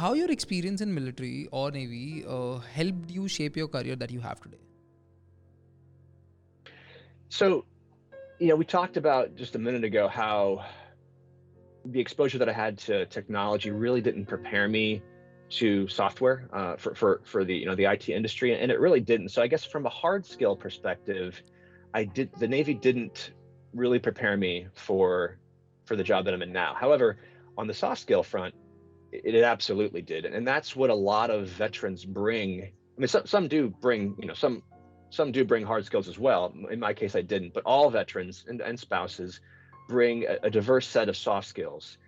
how your experience in military or Navy helped you shape your career that you have today? So, we talked about just a minute ago how the exposure that I had to technology really didn't prepare me to software for the IT industry, and it really didn't. So I guess from a hard skill perspective, the Navy didn't really prepare me for the job that I'm in now. However, on the soft skill front, it absolutely did, and that's what a lot of veterans bring. I mean, some do bring, some do bring hard skills as well. In my case, I didn't, but all veterans and spouses bring a diverse set of soft skills.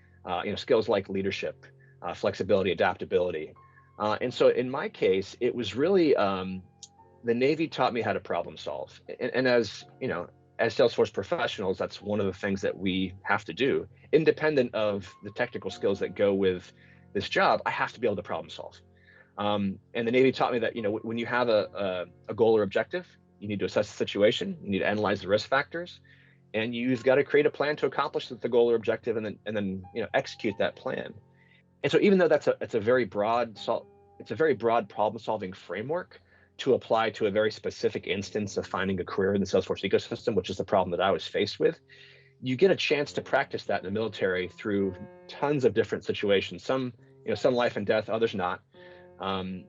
Skills like leadership, flexibility, adaptability, and so in my case, it was really the Navy taught me how to problem solve, and as as Salesforce professionals, that's one of the things that we have to do, independent of the technical skills that go with this job. I have to be able to problem solve. And the Navy taught me that, when you have a goal or objective, you need to assess the situation, you need to analyze the risk factors, and you've got to create a plan to accomplish the goal or objective, and then execute that plan. And so even though it's a very broad problem solving framework to apply to a very specific instance of finding a career in the Salesforce ecosystem, which is the problem that I was faced with, you get a chance to practice that in the military through tons of different situations. Some life and death, others not. And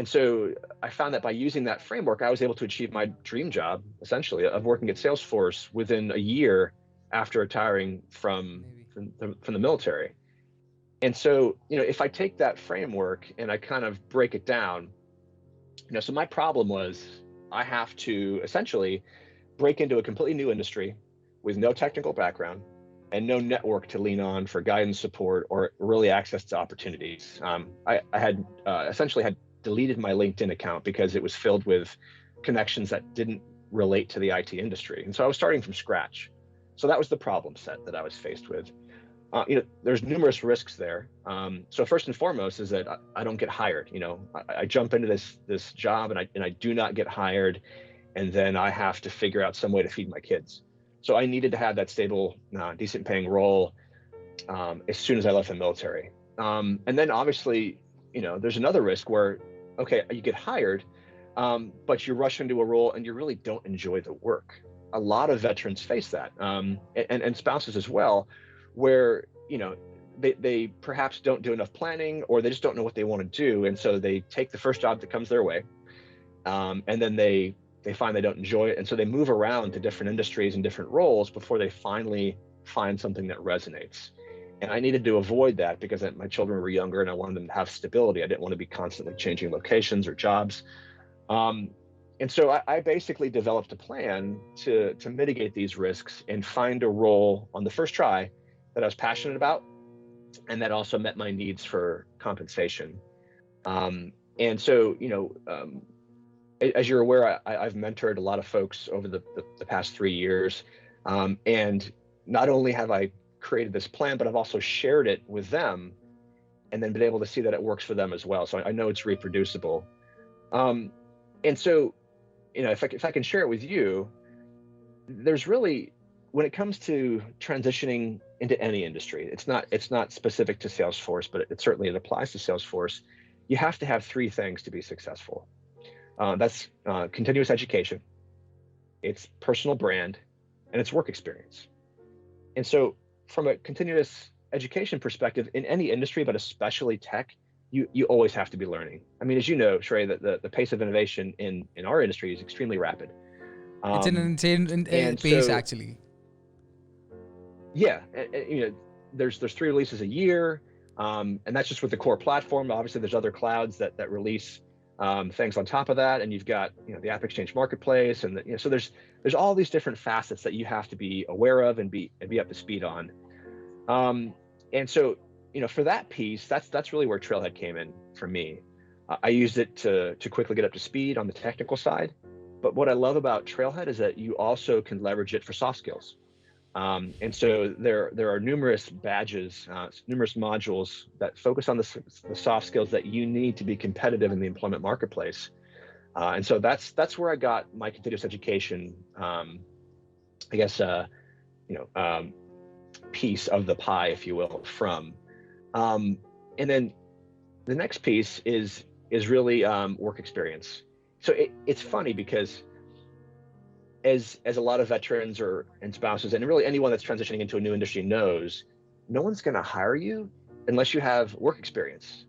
so I found that by using that framework, I was able to achieve my dream job, essentially, of working at Salesforce within a year after retiring from the military. And so, if I take that framework and I kind of break it down, so my problem was I have to essentially break into a completely new industry with no technical background and no network to lean on for guidance, support, or really access to opportunities. I had essentially had deleted my LinkedIn account because it was filled with connections that didn't relate to the IT industry. And so I was starting from scratch. So that was the problem set that I was faced with. There's numerous risks there. So first and foremost is that I don't get hired. I jump into this job and I do not get hired, and then I have to figure out some way to feed my kids. So I needed to have that stable, decent paying role as soon as I left the military. And then obviously, there's another risk where, okay, you get hired, but you rush into a role and you really don't enjoy the work. A lot of veterans face that, and spouses as well, where they perhaps don't do enough planning, or they just don't know what they want to do, and so they take the first job that comes their way, and then they find they don't enjoy it, and so they move around to different industries and different roles before they finally find something that resonates. And I needed to avoid that because my children were younger and I wanted them to have stability. I didn't want to be constantly changing locations or jobs. And so I basically developed a plan to mitigate these risks and find a role on the first try that I was passionate about and that also met my needs for compensation. And so, as you're aware, I've mentored a lot of folks over the past 3 years. And not only have I created this plan, but I've also shared it with them and then been able to see that it works for them as well. So I know it's reproducible. And so, if I can share it with you, there's really, when it comes to transitioning into any industry, it's not specific to Salesforce, but it certainly applies to Salesforce. You have to have 3 things to be successful. That's continuous education, it's personal brand, and it's work experience. And so from a continuous education perspective, in any industry, but especially tech, you always have to be learning. I mean, as you know, Shrey, that the pace of innovation in our industry is extremely rapid. It's an insane pace, actually. Yeah, there's 3 releases a year, and that's just with the core platform. Obviously, there's other clouds that release things on top of that, and you've got the App Exchange Marketplace, and so there's all these different facets that you have to be aware of and be up to speed on. And so for that piece, that's really where Trailhead came in for me. I used it to quickly get up to speed on the technical side, but what I love about Trailhead is that you also can leverage it for soft skills. And so there are numerous badges, numerous modules that focus on the soft skills that you need to be competitive in the employment marketplace. And so that's where I got my continuous education, piece of the pie, if you will, from. And then the next piece is really work experience. So it's funny because as a lot of veterans or and spouses and really anyone that's transitioning into a new industry knows, no one's going to hire you unless you have work experience.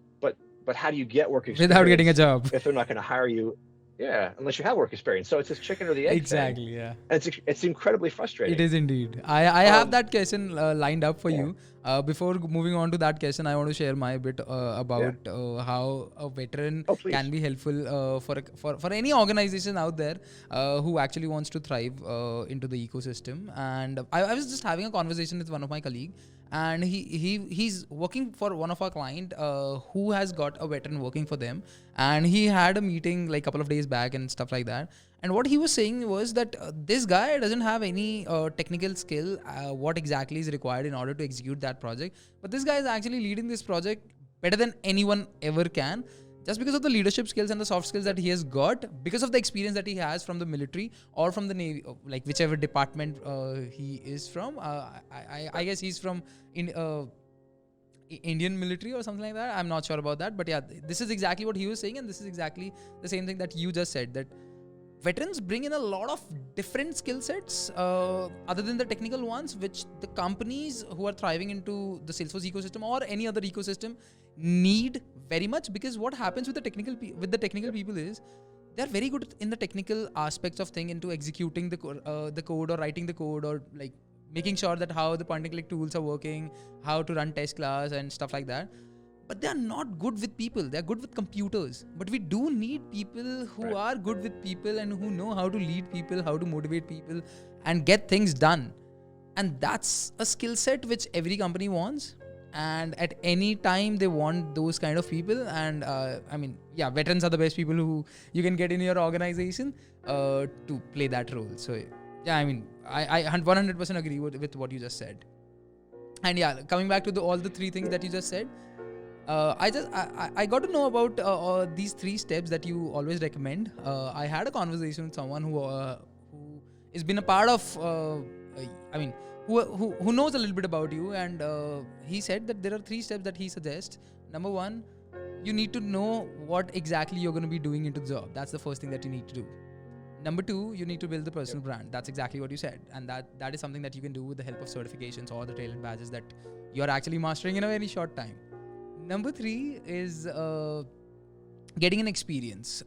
But how do you get work Without getting a experience job. if they're not going to hire you? Yeah, unless you have work experience. So it's this chicken or the egg thing, Exactly, yeah. and it's incredibly It frustrating. is indeed. I have Um, that question lined up for yeah, you. Before moving on to that question, I want to share my bit yeah. about how a veteran Oh, can please. be helpful for any organization out there who actually wants to thrive into the ecosystem. And I was just having a conversation with one of my colleague, and he's working for one of our client who has got a veteran working for them, and he had a meeting like a couple of days back and stuff like that. And what he was saying was that this guy doesn't have any technical skill, what exactly is required in order to execute that project. But this guy is actually leading this project better than anyone ever can, just because of the leadership skills and the soft skills that he has got, because of the experience that he has from the military or from the Navy, like whichever department he is from. I guess he's from Indian military or something like that. I'm not sure about that. But yeah, this is exactly what he was saying. And this is exactly the same thing that you just said, that veterans bring in a lot of different skill sets other than the technical ones, which the companies who are thriving into the Salesforce ecosystem or any other ecosystem need very much. Because what happens with the technical people is they're very good in the technical aspects of thing, into executing the code or writing the code, or like making sure that how the point and click tools are working, how to run test class and stuff like that. But they are not good with people. They're good with computers. But we do need people who are good with people and who know how to lead people, how to motivate people and get things done. And that's a skill set which every company wants. And at any time they want those kind of people. And veterans are the best people who you can get in your organization to play that role. So yeah, I 100% agree with what you just said. And yeah, coming back to all the three things that you just said, I got to know about these three steps that you always recommend. I had a conversation with someone who has been a part of, who knows a little bit about you, and he said that there are three steps that he suggests. Number one, you need to know what exactly you're going to be doing into the job. That's the first thing that you need to do. Number two, you need to build the personal brand. That's exactly what you said. And that is something that you can do with the help of certifications or the talent badges that you're actually mastering in a very short time. Number three is getting an experience.